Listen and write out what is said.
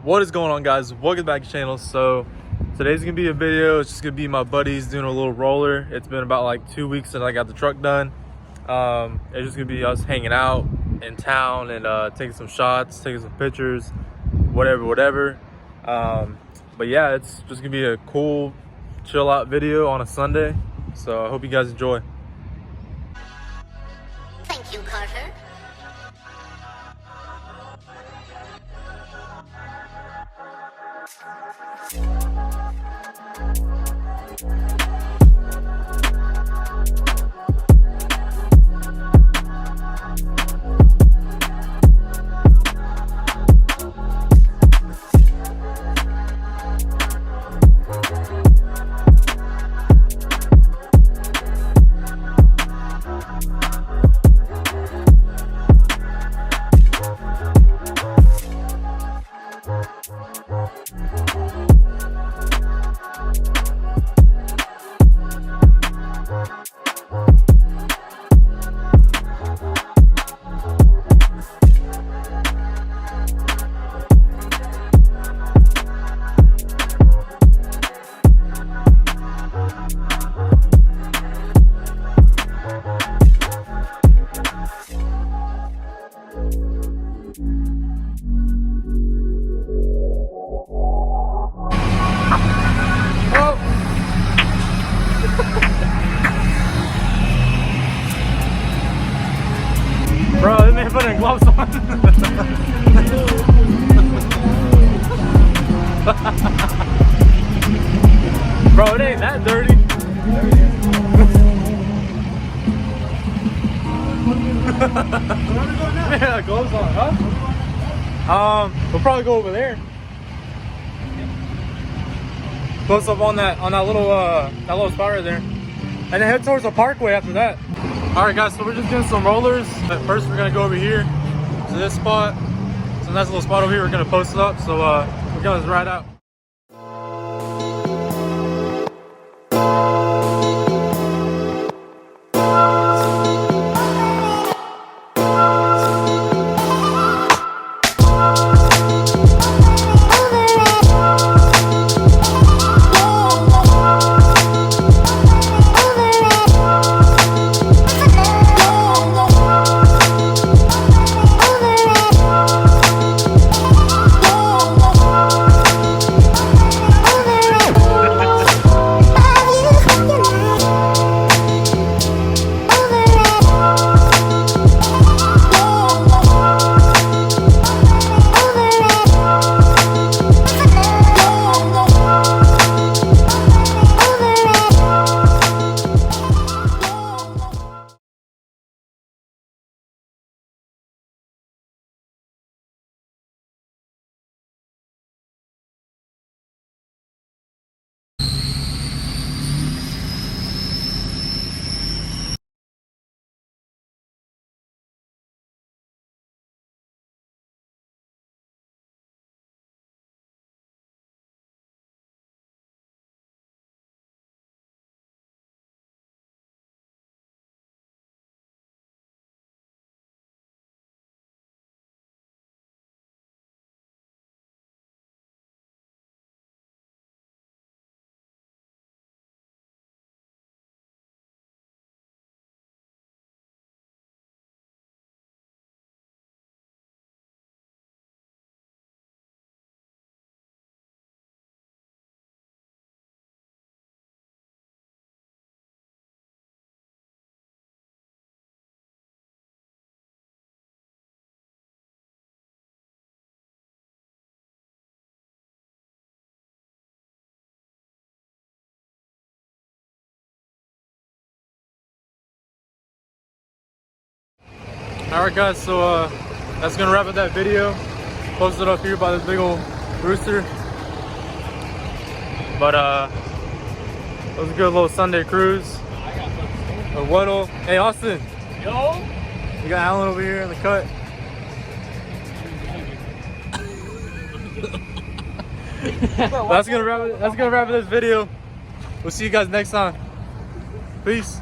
What is going on, guys? Welcome back to the channel. So today's gonna be a video. It's just gonna be my buddies doing a little roller. It's been about like 2 weeks since I got the truck done. It's just gonna be us hanging out in town and taking some shots, taking some pictures, whatever. But yeah, it's just gonna be a cool chill out video on a Sunday. So I hope you guys enjoy. Thank you, Carter. Bro, this man putting gloves on. Bro, it ain't that dirty. Yeah, gloves on, huh? We'll probably go over there. Close up on that little spot right there, and then head towards the parkway after that. All right, guys, so we're just doing some rollers. But first, we're gonna go over here to this spot. It's a nice little spot over here. We're gonna post it up. So we're gonna ride out. Alright, guys, so that's gonna wrap up that video. Posted up here by this big old rooster. But it was a good little Sunday cruise. A Weddle. Hey, Austin. Yo. You got Alan over here in the cut. That's gonna wrap up this video. We'll see you guys next time. Peace.